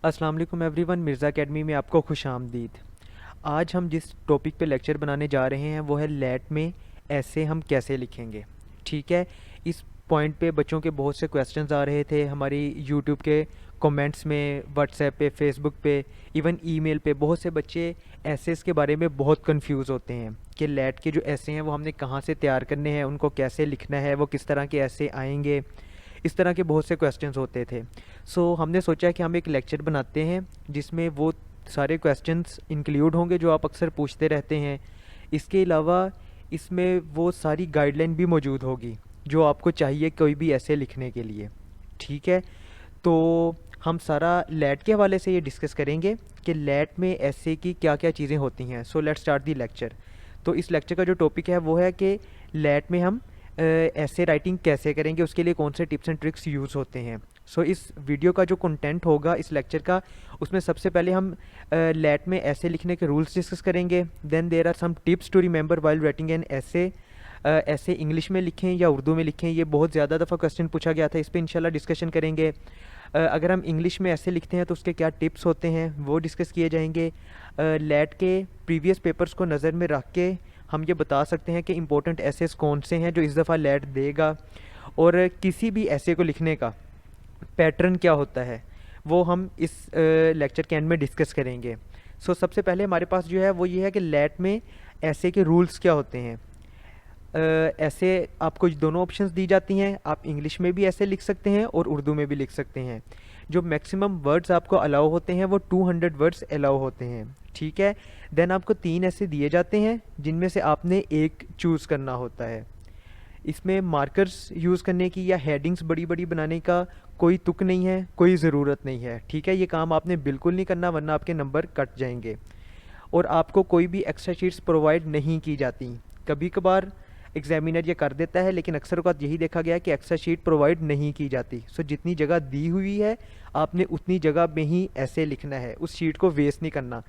अस्सलाम वालेकुम everyone, Mirza academy में आपको खुशामदीद। आज हम जिस टॉपिक पे लेक्चर बनाने जा रहे हैं वो है लेट में ऐसे हम कैसे लिखेंगे। ठीक है, इस पॉइंट पे बच्चों के बहुत से क्वेश्चंस आ रहे थे हमारी यूट्यूब के कमेंट्स में, व्हाट्सएप पे, फेसबुक पे, इवन ईमेल पे। बहुत से बच्चे एसेस के बारे में बहुत कंफ्यूज होते हैं कि लेट के जो ऐसे हैं वो हमने कहाँ से तैयार करने हैं, उनको कैसे लिखना है, वो किस तरह के ऐसे आएंगे। इस तरह के बहुत से क्वेश्चंस होते थे। हमने सोचा कि हम एक लेक्चर बनाते हैं जिसमें वो सारे क्वेश्चंस इंक्लूड होंगे जो आप अक्सर पूछते रहते हैं। इसके अलावा इसमें वो सारी गाइडलाइन भी मौजूद होगी जो आपको चाहिए कोई भी ऐसे लिखने के लिए। ठीक है, तो हम सारा लैट के हवाले से ये डिस्कस करेंगे कि लैट में ऐसे की क्या क्या चीज़ें होती हैं। Let's start the lecture. तो इस लेक्चर का जो टॉपिक है वो है कि लैट में हम ऐसे राइटिंग कैसे करेंगे, उसके लिए कौन से टिप्स एंड ट्रिक्स यूज़ होते हैं। इस वीडियो का जो कंटेंट होगा इस लेक्चर का, उसमें सबसे पहले हम लैट में ऐसे लिखने के रूल्स डिस्कस करेंगे। Then there are some tips to remember while writing an essay. Essay English में लिखें या उर्दू में लिखें, ये बहुत ज़्यादा दफ़ा क्वेश्चन पूछा गया था, इस पर इंशाल्लाह डिस्कशन करेंगे। अगर हम इंग्लिश में ऐसे लिखते हैं तो उसके क्या टिप्स होते हैं वो डिस्कस किए जाएंगे। लैट के प्रीवियस पेपर्स को नज़र में रख के हम ये बता सकते हैं कि इम्पोर्टेंट ऐसेस कौन से हैं जो इस दफ़ा लैट देगा, और किसी भी ऐसे को लिखने का पैटर्न क्या होता है वो हम इस लेक्चर के एंड में डिस्कस करेंगे। सबसे पहले हमारे पास जो है वो ये है कि लैट में ऐसे के रूल्स क्या होते हैं। ऐसे आपको दोनों ऑप्शंस दी जाती हैं, आप इंग्लिश में भी ऐसे लिख सकते हैं और उर्दू में भी लिख सकते हैं। जो मैक्सिमम वर्ड्स आपको अलाउ होते हैं वो 200 वर्ड्स अलाउ होते हैं। ठीक है, देन आपको 3 ऐसे दिए जाते हैं जिनमें से आपने एक चूज़ करना होता है। इसमें मार्कर्स यूज़ करने की या हेडिंग्स बड़ी बड़ी बनाने का कोई तुक नहीं है, कोई ज़रूरत नहीं है। ठीक है, ये काम आपने बिल्कुल नहीं करना वरना आपके नंबर कट जाएंगे। और आपको कोई भी एक्स्ट्रा शीट्स प्रोवाइड नहीं की जाती। कभी कभार एग्जामिनर ये कर देता है, लेकिन अक्सर का यही देखा गया कि एक्स्ट्रा शीट प्रोवाइड नहीं की जाती। जितनी जगह दी हुई है आपने उतनी जगह में ही ऐसे लिखना है, उस शीट को वेस्ट नहीं करना।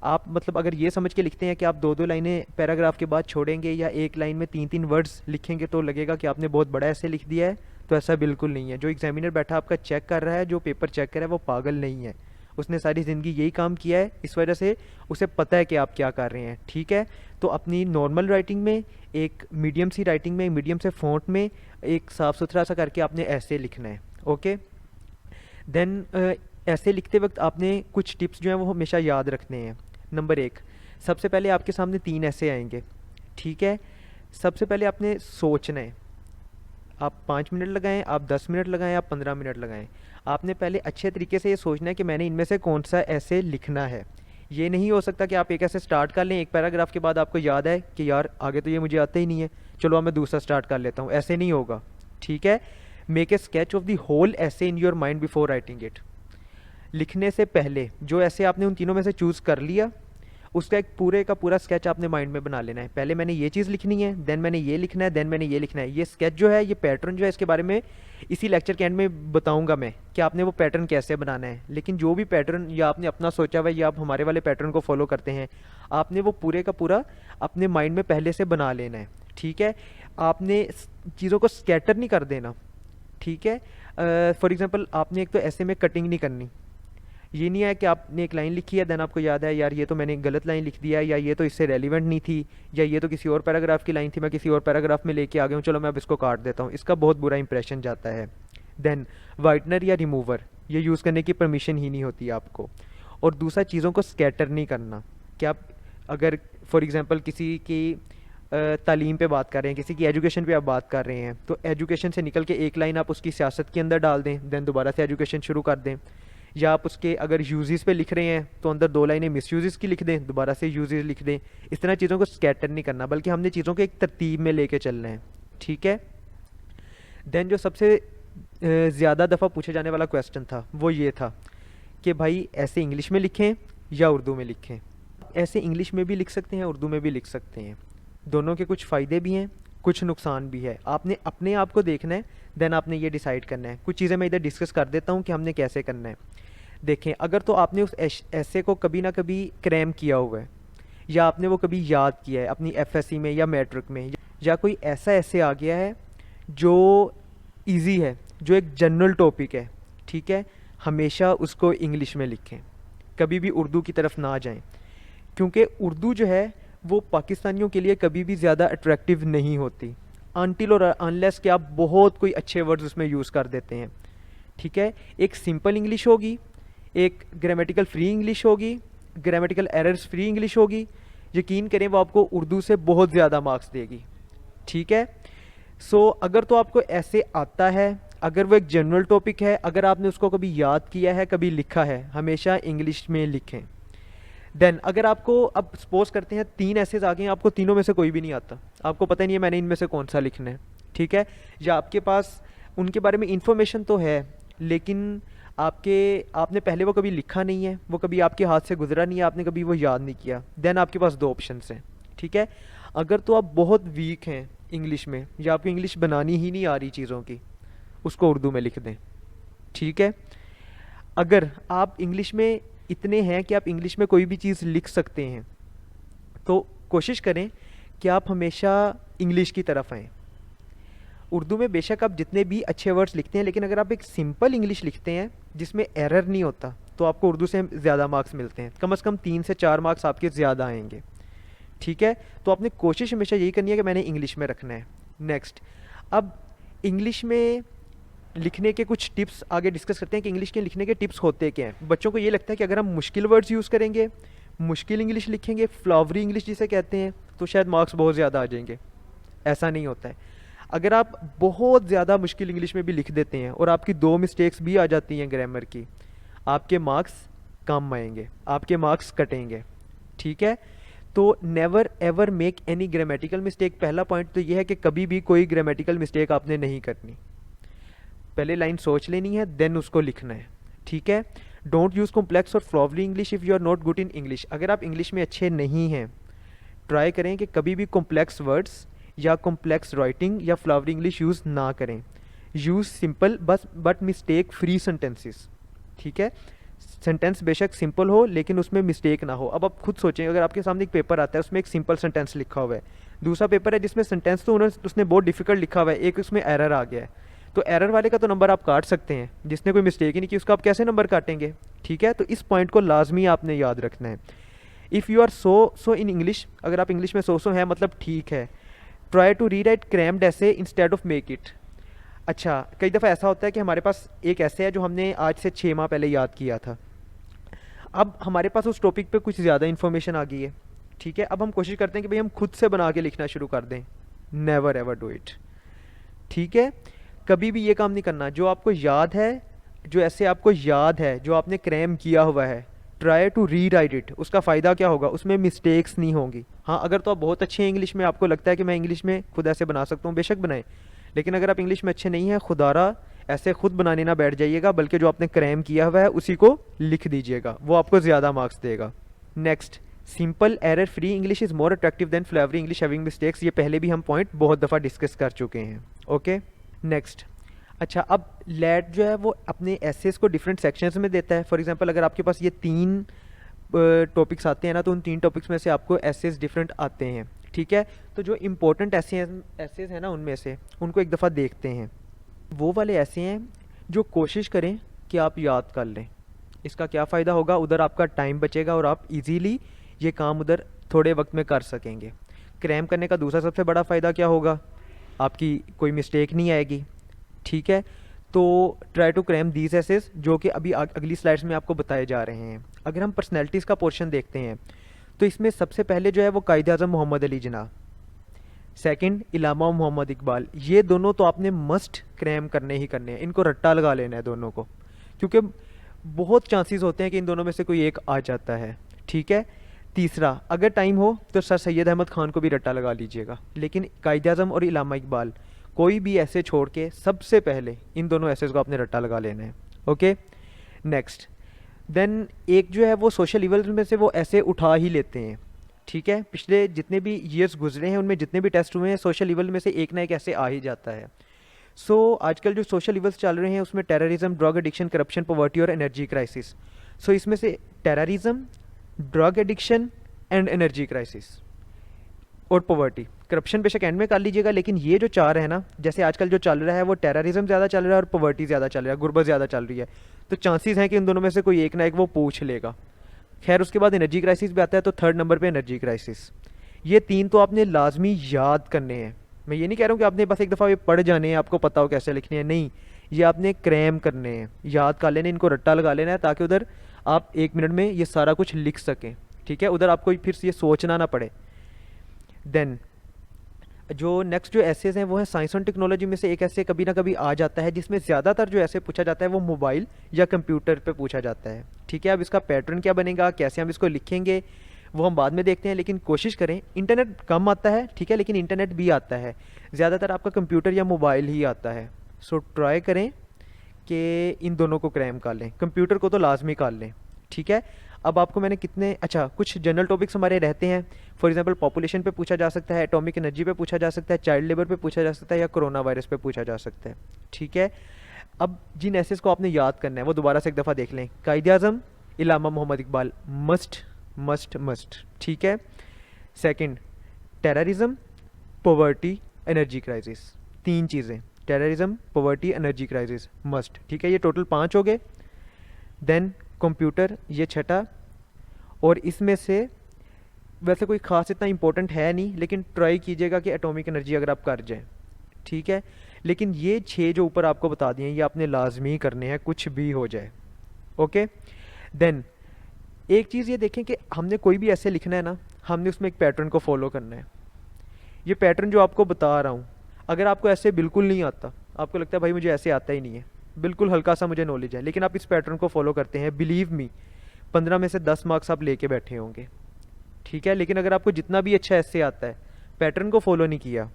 आप मतलब अगर ये समझ के लिखते हैं कि आप 2-2 लाइनें पैराग्राफ के बाद छोड़ेंगे या एक लाइन में 3-3 वर्ड्स लिखेंगे तो लगेगा कि आपने बहुत बड़ा ऐसे लिख दिया है, तो ऐसा बिल्कुल नहीं है। जो एग्जामिनर बैठा आपका चेक कर रहा है, जो पेपर चेक कर रहा है, वो पागल नहीं है। उसने सारी ज़िंदगी यही काम किया है, इस वजह से उसे पता है कि आप क्या कर रहे हैं। ठीक है, तो अपनी नॉर्मल राइटिंग में, एक मीडियम सी राइटिंग में, मीडियम से फ़ॉन्ट में एक साफ़ सुथरा सा करके आपने ऐसे लिखना है। ओके, देन ऐसे लिखते वक्त आपने कुछ टिप्स जो हैं वो हमेशा याद रखने हैं। नंबर 1, सबसे पहले आपके सामने 3 ऐसे आएंगे। ठीक है, सबसे पहले आपने सोचना है। आप 5 मिनट लगाएं, आप 10 मिनट लगाएं, आप 15 मिनट लगाएं। आपने पहले अच्छे तरीके से ये सोचना है कि मैंने इनमें से कौन सा ऐसे लिखना है। ये नहीं हो सकता कि आप एक ऐसे स्टार्ट कर लें, एक पैराग्राफ के बाद आपको याद है कि यार आगे तो ये मुझे आता ही नहीं है, चलो अब मैं दूसरा स्टार्ट कर लेता हूँ। ऐसे नहीं होगा। ठीक है, make a sketch of the whole essay in your mind before writing it. लिखने से पहले जो ऐसे आपने उन तीनों में से चूज़ कर लिया, उसका एक पूरे का पूरा स्केच आपने माइंड में बना लेना है। पहले मैंने ये चीज़ लिखनी है, देन मैंने ये लिखना है, देन मैंने ये लिखना है। ये स्केच जो है, ये पैटर्न जो है, इसके बारे में इसी लेक्चर के एंड में बताऊंगा मैं कि आपने वो पैटर्न कैसे बनाना है। लेकिन जो भी पैटर्न या आपने अपना सोचा हुआ है या आप हमारे वाले पैटर्न को फॉलो करते हैं, आपने वो पूरे का पूरा अपने माइंड में पहले से बना लेना है। ठीक है, आपने चीज़ों को स्कैटर नहीं कर देना। ठीक है, फॉर एग्जाम्पल आपने एक तो ऐसे में कटिंग नहीं करनी। ये नहीं है कि आपने एक लाइन लिखी है, देन आपको याद है यार ये तो मैंने गलत लाइन लिख दिया है, या ये तो इससे रेलिवेंट नहीं थी, या ये तो किसी और पैराग्राफ की लाइन थी, मैं किसी और पैराग्राफ में लेके आ गया हूँ, चलो मैं अब इसको काट देता हूँ। इसका बहुत बुरा इंप्रेशन जाता है। देन वाइटनर या रिमूवर ये यूज़ करने की परमिशन ही नहीं होती आपको। और दूसरा, चीज़ों को स्कैटर नहीं करना। कि आप अगर फॉर एग्ज़ाम्पल किसी की तालीम पे बात कर रहे हैं, किसी की एजुकेशन पे आप बात कर रहे हैं, तो एजुकेशन से निकल के एक लाइन आप उसकी सियासत के अंदर डाल दें, देन दोबारा से एजुकेशन शुरू कर दें। या आप उसके अगर यूजेस पे लिख रहे हैं तो अंदर 2 लाइनें मिस यूजेस की लिख दें, दोबारा से यूजेस लिख दें। इस तरह चीज़ों को स्कैटर नहीं करना, बल्कि हमने चीज़ों को एक तरतीब में लेके चलना है। ठीक है, देन जो सबसे ज़्यादा दफ़ा पूछे जाने वाला क्वेश्चन था वो ये था कि भाई ऐसे इंग्लिश में लिखें या उर्दू में लिखें। ऐसे इंग्लिश में भी लिख सकते हैं, उर्दू में भी लिख सकते हैं। दोनों के कुछ फ़ायदे भी हैं, कुछ नुकसान भी है। आपने अपने आप को देखना है, देन आपने ये डिसाइड करना है। कुछ चीज़ें मैं इधर डिस्कस कर देता हूँ कि हमने कैसे करना है। देखें, अगर तो आपने उस ऐसे को कभी ना कभी क्रैम किया हुआ है, या आपने वो कभी याद किया है अपनी एफएससी में या मैट्रिक में, या कोई ऐसा ऐसे आ गया है जो इजी है, जो एक जनरल टॉपिक है। ठीक है, हमेशा उसको इंग्लिश में लिखें, कभी भी उर्दू की तरफ ना जाएं, क्योंकि उर्दू जो है वो पाकिस्तानियों के लिए कभी भी ज़्यादा अट्रैक्टिव नहीं होती अनटिल और अनलेस कि आप बहुत कोई अच्छे वर्ड्स उसमें यूज़ कर देते हैं। ठीक है, एक सिंपल इंग्लिश होगी, एक ग्रामेटिकल फ्री इंग्लिश होगी, ग्रामेटिकल एरर्स फ्री इंग्लिश होगी, यकीन करें वो आपको उर्दू से बहुत ज़्यादा मार्क्स देगी। ठीक है, सो अगर तो आपको ऐसे आता है, अगर वो एक जनरल टॉपिक है, अगर आपने उसको कभी याद किया है, कभी लिखा है, हमेशा इंग्लिश में लिखें। देन अगर आपको अब सपोज करते हैं 3 ऐसे आ गए हैं, आपको तीनों में से कोई भी नहीं आता, आपको पता नहीं है मैंने इनमें से कौन सा लिखना है। ठीक है, या आपके पास उनके बारे में इंफॉर्मेशन तो है लेकिन आपने पहले वो कभी लिखा नहीं है, वो कभी आपके हाथ से गुजरा नहीं है, आपने कभी वो याद नहीं किया, देन आपके पास 2 ऑप्शन हैं। ठीक है, अगर तो आप बहुत वीक हैं इंग्लिश में या आपको इंग्लिश बनानी ही नहीं आ रही चीज़ों की, उसको उर्दू में लिख दें। ठीक है, अगर आप इंग्लिश में इतने हैं कि आप इंग्लिश में कोई भी चीज़ लिख सकते हैं, तो कोशिश करें कि आप हमेशा इंग्लिश की तरफ आएँ। उर्दू में बेशक आप जितने भी अच्छे वर्ड्स लिखते हैं, लेकिन अगर आप एक सिंपल इंग्लिश लिखते हैं जिसमें एरर नहीं होता, तो आपको उर्दू से ज़्यादा मार्क्स मिलते हैं, कम से कम 3 से 4 मार्क्स आपके ज़्यादा आएंगे। ठीक है, तो आपने कोशिश हमेशा यही करनी है कि मैंने इंग्लिश में रखना है। नेक्स्ट, अब इंग्लिश में लिखने के कुछ टिप्स आगे डिस्कस करते हैं कि इंग्लिश के लिखने के टिप्स होते क्या हैं। बच्चों को ये लगता है कि अगर हम मुश्किल वर्ड्स यूज़ करेंगे, मुश्किल इंग्लिश लिखेंगे, फ्लावरी इंग्लिश जिसे कहते हैं, तो शायद मार्क्स बहुत ज़्यादा आ जाएंगे। ऐसा नहीं होता है। अगर आप बहुत ज़्यादा मुश्किल इंग्लिश में भी लिख देते हैं और आपकी 2 मिस्टेक्स भी आ जाती हैं ग्रामर की, आपके मार्क्स कम आएंगे, आपके मार्क्स कटेंगे। ठीक है, तो never ever make any grammatical mistake. पहला पॉइंट तो ये है कि कभी भी कोई ग्रामेटिकल मिस्टेक आपने नहीं करनी। पहले लाइन सोच लेनी है, देन उसको लिखना है। ठीक है, डोंट यूज़ कॉम्प्लेक्स और flowery English if you are not good in English. अगर आप इंग्लिश में अच्छे नहीं हैं, ट्राई करें कि कभी भी कॉम्प्लेक्स वर्ड्स या कॉम्प्लेक्स राइटिंग या फ्लावरी इंग्लिश यूज़ ना करें। Use simple but mistake free sentences. ठीक है, सेंटेंस बेशक सिंपल हो लेकिन उसमें मिस्टेक ना हो। अब आप खुद सोचें, अगर आपके सामने एक पेपर आता है, उसमें एक सिंपल सेंटेंस लिखा हुआ है, दूसरा पेपर है जिसमें सेंटेंस तो उसने बहुत डिफिकल्ट लिखा हुआ है, एक उसमें एरर आ गया है, तो एरर वाले का तो नंबर आप काट सकते हैं, जिसने कोई मिस्टेक ही नहीं की उसका आप कैसे नंबर काटेंगे। ठीक है, तो इस पॉइंट को लाजमी आपने याद रखना है। If you are so in English, अगर आप इंग्लिश में सो है मतलब ठीक है, try to rewrite crammed essay instead of make it. अच्छा, कई दफ़ा ऐसा होता है कि हमारे पास एक ऐसे है जो हमने आज से 6 माह पहले याद किया था, अब हमारे पास उस टॉपिक पे कुछ ज़्यादा इन्फॉर्मेशन आ गई है। ठीक है, अब हम कोशिश करते हैं कि भाई हम खुद से बना के लिखना शुरू कर दें। Never ever do it. ठीक है, कभी भी ये काम नहीं करना। जो आपको याद है, जो ऐसे आपको याद है, जो आपने क्रैम किया हुआ है, try to rewrite it. उसका फ़ायदा क्या होगा, उसमें मिस्टेक्स नहीं होंगी। हाँ, अगर तो आप बहुत अच्छे हैं इंग्लिश में, आपको लगता है कि मैं इंग्लिश में खुद ऐसे बना सकता हूँ, बेशक बनाएं, लेकिन अगर आप इंग्लिश में अच्छे नहीं हैं, खुदारा ऐसे खुद बनाने ना बैठ जाइएगा, बल्कि जो आपने क्रैम किया हुआ है उसी को लिख दीजिएगा, वो आपको ज़्यादा मार्क्स देगा। Next, simple error free English is more attractive than flowery English having mistakes. ये पहले भी हम पॉइंट बहुत दफ़ा डिस्कस कर चुके हैं। Okay, next. अच्छा, अब लेट जो है वो अपने एसेस को डिफरेंट सेक्शंस में देता है। फॉर एग्जांपल, अगर आपके पास ये 3 टॉपिक्स आते हैं ना, तो उन 3 टॉपिक्स में से आपको एसेस डिफरेंट आते हैं। ठीक है, तो जो इंपॉर्टेंट एसेस हैं ना, उनमें से उनको एक दफ़ा देखते हैं। वो वाले ऐसे हैं जो कोशिश करें कि आप याद कर लें। इसका क्या फ़ायदा होगा, उधर आपका टाइम बचेगा और आप इजीली ये काम उधर थोड़े वक्त में कर सकेंगे। क्रैम करने का दूसरा सबसे बड़ा फ़ायदा क्या होगा, आपकी कोई मिस्टेक नहीं आएगी। ठीक है, तो try to cram these essays, जो कि अभी अगली स्लाइड्स में आपको बताए जा रहे हैं। अगर हम पर्सनैलिटीज़ का पोर्शन देखते हैं, तो इसमें सबसे पहले जो है वो कायद आज़म मोहम्मद अली जिन्ना, सेकंड इलामा मोहम्मद इकबाल। ये दोनों तो आपने मस्ट क्रैम करने ही करने हैं, इनको रट्टा लगा लेना है दोनों को, क्योंकि बहुत चांसेस होते हैं कि इन दोनों में से कोई एक आ जाता है। ठीक है, तीसरा, अगर टाइम हो तो सर सैयद अहमद ख़ान को भी रट्टा लगा लीजिएगा, लेकिन कायद आज़म और इलामा इकबाल कोई भी ऐसे छोड़ के सबसे पहले इन दोनों ऐसेस को आपने रट्टा लगा लेना है। Okay, next. देन एक जो है वो सोशल इवल्स में से वो ऐसे उठा ही लेते हैं। ठीक है, पिछले जितने भी ईयर्स गुजरे हैं उनमें जितने भी टेस्ट हुए हैं, सोशल इवल में से एक ना एक ऐसे आ ही जाता है। सो आजकल जो सोशल इवल्स चल रहे हैं उसमें terrorism, drug addiction, corruption, poverty और एनर्जी क्राइसिस। सो इसमें से terrorism, drug addiction and energy crisis और पॉवर्टी, करप्शन बेशक एंड में कर लीजिएगा, लेकिन ये जो चार है ना, जैसे आजकल जो चल रहा है वो टेररिज्म ज़्यादा चल रहा है और पॉवर्टी ज़्यादा चल रहा है, गुर्बत ज़्यादा चल रही है, तो चांसेस हैं कि इन दोनों में से कोई एक ना एक वो पूछ लेगा। खैर उसके बाद एनर्जी क्राइसिस भी आता है, तो थर्ड नंबर पे एनर्जी क्राइसिस। ये तीन तो आपने लाजमी याद करने हैं। मैं ये नहीं कह रहा हूँ कि आपने बस एक दफ़ा ये पढ़ जाने हैं, आपको पता हो कैसे लिखने हैं, नहीं, ये आपने क्रैम करने हैं, याद कर लेने, इनको रट्टा लगा लेना है, ताकि उधर आप 1 मिनट में ये सारा कुछ लिख सकें। ठीक है, उधर आपको फिर ये सोचना ना पड़े। देन जो नेक्स्ट जो एसेज हैं वो है साइंस एंड टेक्नोलॉजी में से एक ऐसे कभी ना कभी आ जाता है, जिसमें ज़्यादातर जो ऐसे पूछा जाता है वो मोबाइल या कंप्यूटर पे पूछा जाता है। ठीक है, अब इसका पैटर्न क्या बनेगा, कैसे हम इसको लिखेंगे, वो हम बाद में देखते हैं, लेकिन कोशिश करें। इंटरनेट कम आता है, ठीक है, लेकिन इंटरनेट भी आता है, ज़्यादातर आपका कंप्यूटर या मोबाइल ही आता है। सो ट्राई करें कि इन दोनों को क्रैम कर लें, कंप्यूटर को तो लाजमी कर लें। ठीक है, अब आपको मैंने कितने, अच्छा कुछ जनरल टॉपिक्स हमारे रहते हैं। फॉर एग्जांपल पॉपुलेशन पे पूछा जा सकता है, एटॉमिक एनर्जी पे पूछा जा सकता है, चाइल्ड लेबर पे पूछा जा सकता है, या कोरोना वायरस पे पूछा जा सकता है। ठीक है, अब जिन एसेस को आपने याद करना है वो दोबारा से एक दफ़ा देख लें। Quaid-e-Azam Allama Muhammad Iqbal, must must must. ठीक है, second terrorism, poverty, energy crisis, तीन चीज़ें, terrorism, poverty, energy crisis, must. ठीक है, ये टोटल 5 हो गए। देन कंप्यूटर, ये छठा, और इसमें से वैसे कोई ख़ास इतना इंपॉर्टेंट है नहीं, लेकिन ट्राई कीजिएगा कि एटॉमिक एनर्जी अगर आप कर जाएं। ठीक है, लेकिन ये 6 जो ऊपर आपको बता दिए ये आपने लाजमी करने हैं, कुछ भी हो जाए। ओके, देन एक चीज़ ये देखें कि हमने कोई भी ऐसे लिखना है ना, हमने उसमें एक पैटर्न को फॉलो करना है। ये पैटर्न जो आपको बता रहा हूँ, अगर आपको ऐसे बिल्कुल नहीं आता, आपको लगता है भाई मुझे ऐसे आता ही नहीं है, बिल्कुल हल्का सा मुझे नॉलेज है, लेकिन आप इस पैटर्न को फॉलो करते हैं, बिलीव मी 15 में से 10 मार्क्स आप लेके बैठे होंगे। ठीक है, लेकिन अगर आपको जितना भी अच्छा ऐसे आता है, पैटर्न को फॉलो नहीं किया,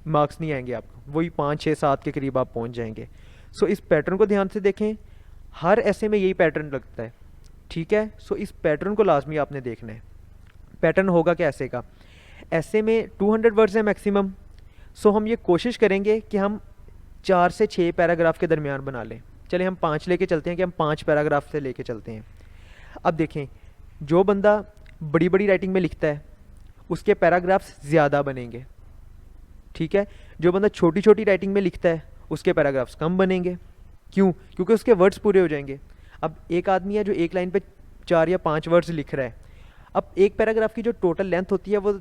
मार्क्स नहीं आएंगे आपको, वही 5, 6, 7 के करीब आप पहुंच जाएंगे। सो इस पैटर्न को ध्यान से देखें, हर ऐसे में यही पैटर्न लगता है। ठीक है, सो इस पैटर्न को लाजमी आपने देखना है। पैटर्न होगा क्या ऐसे का, ऐसे में 200 वर्ड्स है मैक्सिमम। सो हम ये कोशिश करेंगे कि हम 4 से 6 पैराग्राफ के दरमियान बना लें। चले हम 5 लेके चलते हैं, कि हम 5 पैराग्राफ से लेके चलते हैं। अब देखें, जो बंदा बड़ी बड़ी राइटिंग में लिखता है उसके पैराग्राफ्स ज़्यादा बनेंगे। ठीक है, जो बंदा छोटी छोटी राइटिंग में लिखता है उसके पैराग्राफ्स कम बनेंगे। क्यों? क्योंकि उसके वर्ड्स पूरे हो जाएंगे। अब एक आदमी है जो एक लाइन पे 4 या 5 वर्ड्स लिख रहा है, अब एक पैराग्राफ की जो टोटल लेंथ होती है वो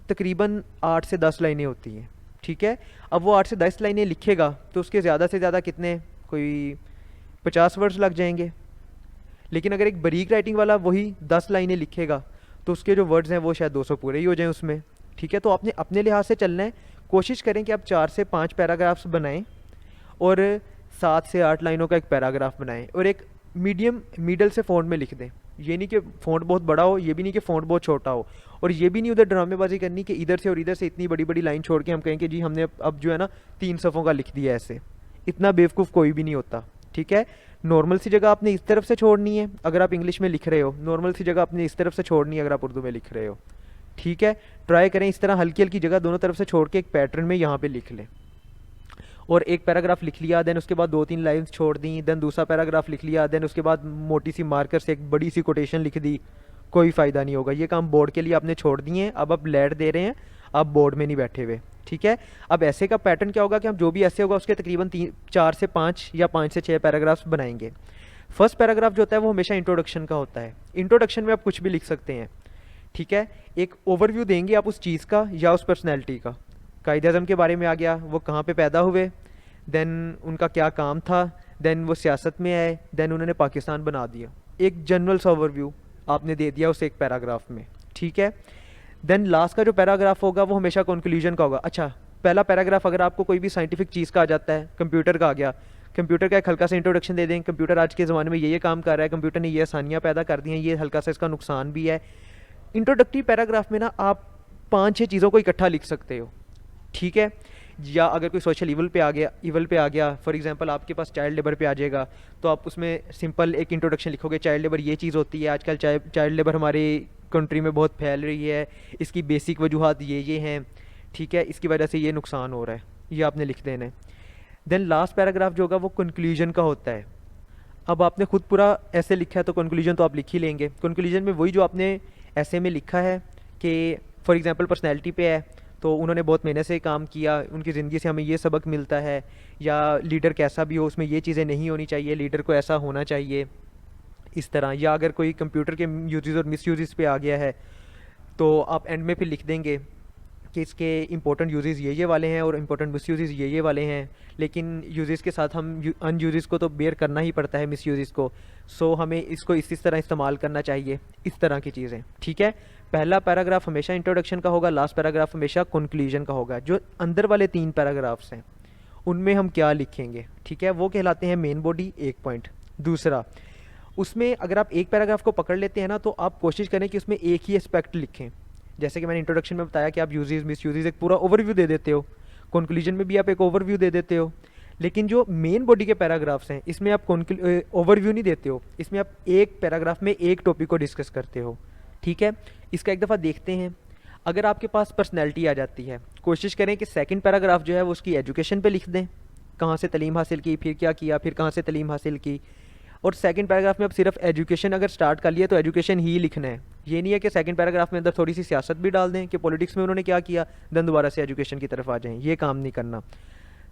तकरीबन 8 से 10 लाइनें होती हैं। ठीक है, अब वो 8 से 10 लाइनें लिखेगा तो उसके ज़्यादा से ज़्यादा कितने, कोई 50 वर्ड्स लग जाएंगे। लेकिन अगर एक बारीक राइटिंग वाला वही 10 लाइनें लिखेगा तो उसके जो वर्ड्स हैं वो शायद 200 पूरे ही हो जाएं उसमें। ठीक है, तो आपने अपने लिहाज से चलना है। कोशिश करें कि आप 4 से 5 पैराग्राफ्स बनाएं और 7 से 8 लाइनों का एक पैराग्राफ बनाएं, और एक मीडियम मिडल से फ़ॉन्ट में लिख दें। ये नहीं कि फ़ॉन्ट बहुत बड़ा हो, ये भी नहीं कि फ़ॉन्ट बहुत छोटा हो, और ये भी नहीं उधर ड्रामेबाजी करनी कि इधर से और इधर से इतनी बड़ी बड़ी लाइन छोड़ के हम कहें कि जी हमने अब जो है ना 3 सफ़ों का लिख दिया ऐसे। इतना बेवकूफ़ कोई भी नहीं होता। ठीक है, नॉर्मल सी जगह आपने इस तरफ से छोड़नी है अगर आप इंग्लिश में लिख रहे हो, नॉर्मल सी जगह आपने इस तरफ से छोड़नी है अगर आप उर्दू में लिख रहे हो। ठीक है, ट्राई करें इस तरह हल्की हल्की जगह दोनों तरफ से छोड़ के एक पैटर्न में यहाँ पे लिख लें। और एक पैराग्राफ लिख लिया, देन उसके बाद 2-3 लाइंस छोड़ दी, देन दूसरा पैराग्राफ लिख लिया, देन उसके बाद मोटी सी मार्कर से एक बड़ी सी कोटेशन लिख दी, कोई फ़ायदा नहीं होगा। ये काम बोर्ड के लिए आपने छोड़ दिए हैं, अब आप लेट दे रहे हैं, आप बोर्ड में नहीं बैठे हुए। ठीक है, अब ऐसे का पैटर्न क्या होगा कि हम जो भी ऐसे होगा उसके तकरीबन 4 से 5 या 5 से 6 पैराग्राफ्स बनाएंगे। फर्स्ट पैराग्राफ जो होता है वो हमेशा इंट्रोडक्शन का होता है। इंट्रोडक्शन में आप कुछ भी लिख सकते हैं। ठीक है, एक ओवरव्यू देंगे आप उस चीज़ का या उस पर्सनैलिटी का। कायद-ए-आज़म के बारे में आ गया, वो कहाँ पे पैदा हुए, देन उनका क्या काम था, देन वो सियासत में आए, देन उन्होंने पाकिस्तान बना दिया। एक जनरल सा ओवरव्यू आपने दे दिया उस एक पैराग्राफ में। ठीक है, देन लास्ट का जो पैराग्राफ होगा वो हमेशा कंक्लूजन का होगा। अच्छा, पहला पैराग्राफ अगर आपको कोई भी साइंटिफिक चीज़ का आ जाता है, कंप्यूटर का आ गया, कंप्यूटर का एक हल्का सा इंट्रोडक्शन दे दें, कंप्यूटर आज के ज़माने में ये काम कर रहा है, कंप्यूटर ने ये आसानियाँ पैदा कर दी हैं, ये हल्का सा इसका नुकसान भी है। इंट्रोडक्टरी पैराग्राफ में ना आप 5-6 चीज़ों को इकट्ठा लिख सकते हो। ठीक है, या अगर कोई सोशल इवल पे आ गया, फॉर एग्जांपल आपके पास चाइल्ड लेबर पे आ जाएगा, तो आप उसमें सिंपल एक इंट्रोडक्शन लिखोगे, चाइल्ड लेबर ये चीज़ होती है, आजकल चाइल्ड लेबर हमारी कंट्री में बहुत फैल रही है, इसकी बेसिक वजूहात ये हैं। ठीक है, इसकी वजह से ये नुकसान हो रहा है, ये आपने लिख देना है। देन लास्ट पैराग्राफ जो होगा वो कंक्लूजन का होता है। अब आपने खुद पूरा ऐसे लिखा है तो कंक्लूजन तो आप लिख ही लेंगे। कंक्लूजन में वही जो आपने ऐसे में लिखा है कि फॉर एग्जांपल पर्सनैलिटी पे है तो उन्होंने बहुत मेहनत से काम किया, उनकी ज़िंदगी से हमें ये सबक मिलता है, या लीडर कैसा भी हो उसमें ये चीज़ें नहीं होनी चाहिए, लीडर को ऐसा होना चाहिए, इस तरह। या अगर कोई कंप्यूटर के यूजेस और मिस यूजेस पे आ गया है तो आप एंड में फिर लिख देंगे कि इसके इंपॉर्टेंट यूजेस ये वाले हैं और इंपॉर्टेंट मिस यूजेस ये वाले हैं, लेकिन यूजेस के साथ हम अन यूजेस को तो बेयर करना ही पड़ता है, मिस यूजेस को। सो हमें इसको इस तरह इस्तेमाल करना चाहिए, इस तरह की चीज़ें, ठीक है। पहला पैराग्राफ हमेशा इंट्रोडक्शन का होगा, लास्ट पैराग्राफ हमेशा कंक्लूजन का होगा। जो अंदर वाले 3 पैराग्राफ्स हैं उनमें हम क्या लिखेंगे, ठीक है, वो कहलाते हैं मेन बॉडी, एक पॉइंट। दूसरा, उसमें अगर आप एक पैराग्राफ को पकड़ लेते हैं ना, तो आप कोशिश करें कि उसमें एक ही एस्पेक्ट लिखें। जैसे कि मैंने इंट्रोडक्शन में बताया कि आप यूजेस मिस यूजेस एक पूरा ओवरव्यू दे देते हो, कंक्लूजन में भी आप एक ओवरव्यू दे देते हो, लेकिन जो मेन बॉडी के पैराग्राफ्स हैं इसमें आप ओवरव्यू नहीं देते हो, इसमें आप एक पैराग्राफ में एक टॉपिक को डिस्कस करते हो, ठीक है। इसका एक दफ़ा देखते हैं। अगर आपके पास पर्सनैलिटी आ जाती है, कोशिश करें कि सेकंड पैराग्राफ जो है वो उसकी एजुकेशन पे लिख दें, कहाँ से तालीम हासिल की, फिर क्या किया, फिर कहाँ से तालीम हासिल की। और सेकंड पैराग्राफ में अब सिर्फ एजुकेशन अगर स्टार्ट कर लिया तो एजुकेशन ही लिखना है। ये नहीं है कि सेकंड पैराग्राफ में अंदर थोड़ी सी सियासत भी डाल दें कि पॉलिटिक्स में उन्होंने क्या किया, देन दोबारा से एजुकेशन की तरफ आ जाएं, ये काम नहीं करना।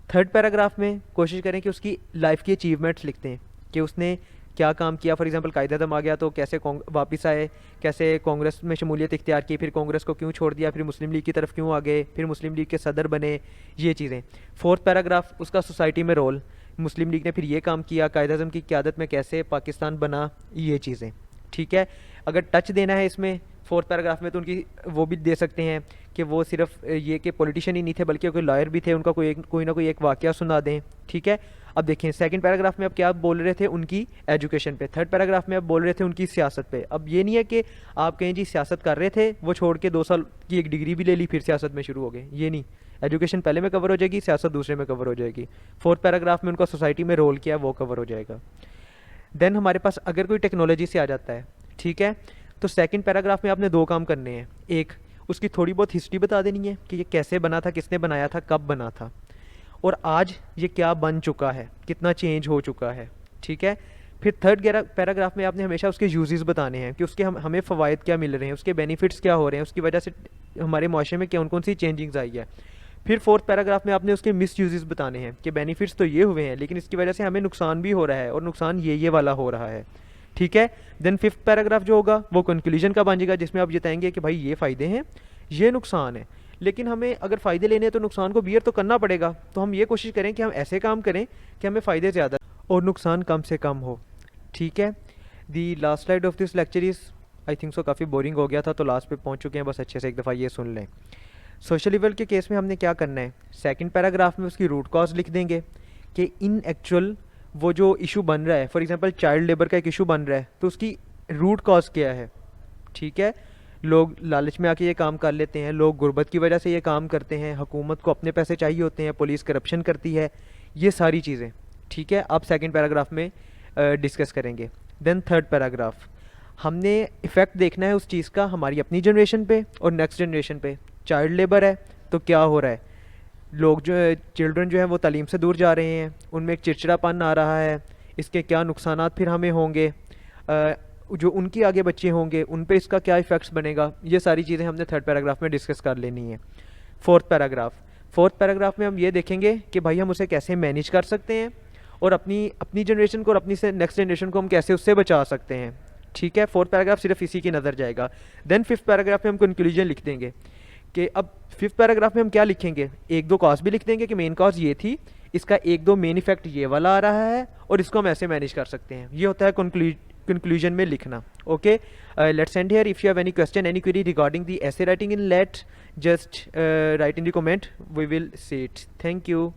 थर्ड पैराग्राफ में कोशिश करें कि उसकी लाइफ की अचीवमेंट्स लिखते हैं कि उसने क्या काम किया। फॉर एग्जांपल कायद-ए-आज़म आ गया तो कैसे वापस आए, कैसे कांग्रेस में शमूलियत इख्तियार की, फिर कांग्रेस को क्यों छोड़ दिया, फिर मुस्लिम लीग की तरफ क्यों आ गए, फिर मुस्लिम लीग के सदर बने, ये चीज़ें। फोर्थ पैराग्राफ उसका सोसाइटी में रोल, मुस्लिम लीग ने फिर ये काम किया, कायद-ए-आज़म की क़यादत में कैसे पाकिस्तान बना, ये चीज़ें, ठीक है। अगर टच देना है इसमें फोर्थ पैराग्राफ में तो उनकी वो भी दे सकते हैं कि वो सिर्फ ये कि पॉलिटिशियन ही नहीं थे बल्कि कोई लॉयर भी थे, उनका कोई ना कोई एक वाक़या सुना दें, ठीक है। अब देखें सेकंड पैराग्राफ में अब क्या बोल रहे थे, उनकी एजुकेशन पे। थर्ड पैराग्राफ में अब बोल रहे थे उनकी सियासत पे। अब ये नहीं है कि आप कहीं जी सियासत कर रहे थे, वो छोड़ के 2 साल की एक डिग्री भी ले ली फिर सियासत में शुरू हो गए, ये नहीं। एजुकेशन पहले में कवर हो जाएगी, सियासत दूसरे में कवर हो जाएगी। फोर्थ पैराग्राफ में उनका सोसाइटी में रोल किया वो कवर हो जाएगा। देन हमारे पास अगर कोई टेक्नोलॉजी से आ जाता है, ठीक है, तो सेकंड पैराग्राफ में आपने 2 काम करने हैं। एक, उसकी थोड़ी बहुत हिस्ट्री बता देनी है कि ये कैसे बना था, किसने बनाया था, कब बना था, और आज ये क्या बन चुका है, कितना चेंज हो चुका है, ठीक है। फिर थर्ड पैराग्राफ में आपने हमेशा उसके यूजेस बताने हैं कि उसके हमें फ़वाइद क्या मिल रहे हैं, उसके बेनिफिट्स क्या हो रहे हैं, उसकी वजह से हमारे माशरे में कौन कौन सी चेंजिंग्स आई है। फिर फोर्थ पैराग्राफ में आपने उसके मिस यूजेस बताने हैं कि बेनिफिट्स तो ये हुए हैं लेकिन इसकी वजह से हमें नुकसान भी हो रहा है और नुकसान ये वाला हो रहा है, ठीक है। देन फिफ्थ पैराग्राफ जो होगा वो कंक्लूजन का बन जाएगा जिसमें आप बताएंगे कि भाई ये फ़ायदे हैं, ये नुकसान है, लेकिन हमें अगर फ़ायदे लेने हैं तो नुकसान को बियर तो करना पड़ेगा। तो हम ये कोशिश करें कि हम ऐसे काम करें कि हमें फ़ायदे ज़्यादा और नुकसान कम से कम हो, ठीक है। दी last slide of this lecture is, I think so काफ़ी बोरिंग हो गया था तो लास्ट पे पहुंच चुके हैं, बस अच्छे से एक दफ़ा ये सुन लें। सोशल इवल के केस में हमने क्या करना है, सेकंड पैराग्राफ में उसकी रूट कॉज लिख देंगे कि इन एक्चुअल वो जो इशू बन रहा है, फॉर एग्जांपल चाइल्ड लेबर का एक इशू बन रहा है तो उसकी रूट कॉज क्या है, ठीक है। लोग लालच में आके ये काम कर लेते हैं, लोग गुर्बत की वजह से ये काम करते हैं, हुकूमत को अपने पैसे चाहिए होते हैं, पुलिस करप्शन करती है, ये सारी चीज़ें, ठीक है, आप सेकंड पैराग्राफ में डिस्कस करेंगे। देन थर्ड पैराग्राफ हमने इफ़ेक्ट देखना है उस चीज़ का हमारी अपनी जनरेशन पे और नेक्स्ट जनरेशन पे। चाइल्ड लेबर है तो क्या हो रहा है, लोग जो है चिल्ड्रन जो है वो तालीम से दूर जा रहे हैं, उनमें एक चिड़चिड़ापन आ रहा है, इसके क्या नुकसानात फिर हमें होंगे, जो उनके आगे बच्चे होंगे उन पे इसका क्या इफ़ेक्ट्स बनेगा, ये सारी चीज़ें हमने थर्ड पैराग्राफ में डिस्कस कर लेनी है। फोर्थ पैराग्राफ में हम ये देखेंगे कि भाई हम उसे कैसे मैनेज कर सकते हैं और अपनी जनरेशन को और अपनी से नेक्स्ट जनरेशन को हम कैसे उससे बचा सकते हैं, ठीक है। फोर्थ पैराग्राफ सिर्फ इसी की नज़र जाएगा। देन फिफ्थ पैराग्राफ में हम कंक्लूजन लिख देंगे कि अब फिफ्थ पैराग्राफ में हम क्या लिखेंगे, 1-2 कॉज भी लिख देंगे कि मेन कॉज ये थी, इसका 1-2 मेन इफेक्ट ये वाला आ रहा है और इसको हम ऐसे मैनेज कर सकते हैं। ये होता है कंक्लूजन में लिखना। Okay, let's end here. If you have any question, any query regarding the essay writing in late, just write in the comment, we will see it. Thank you.